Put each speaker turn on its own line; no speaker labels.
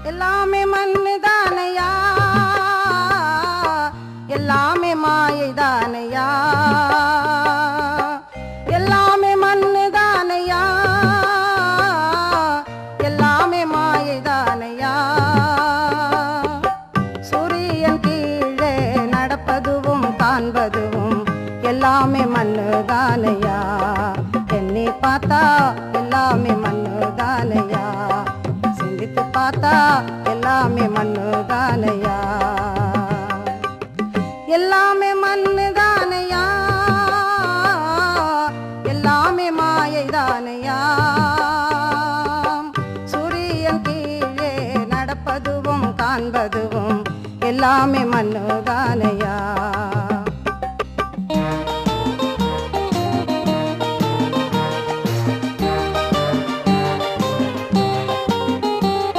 எல்லாமே மண்ணு தானையா, எல்லாமே மாயை தானையா, எல்லாமே மண்ணு தானையா, எல்லாமே மாயை தானையா. சூரியன் கீழே நடப்பதுவும் காண்பதுவும் எல்லாமே மண்ணு தானையா. எண்ணி பார்த்தா எல்லாமே மண்ணு தானையா, சிந்தித்து பார்த்தா எல்லாமே மண்ணு தானையா. எல்லாமே மண்ணு தானையா, எல்லாமே மாயை தானையா. சூரியன் கீழே நடப்பதுவும் காண்பதுவும் எல்லாமே மண்ணு தானையா.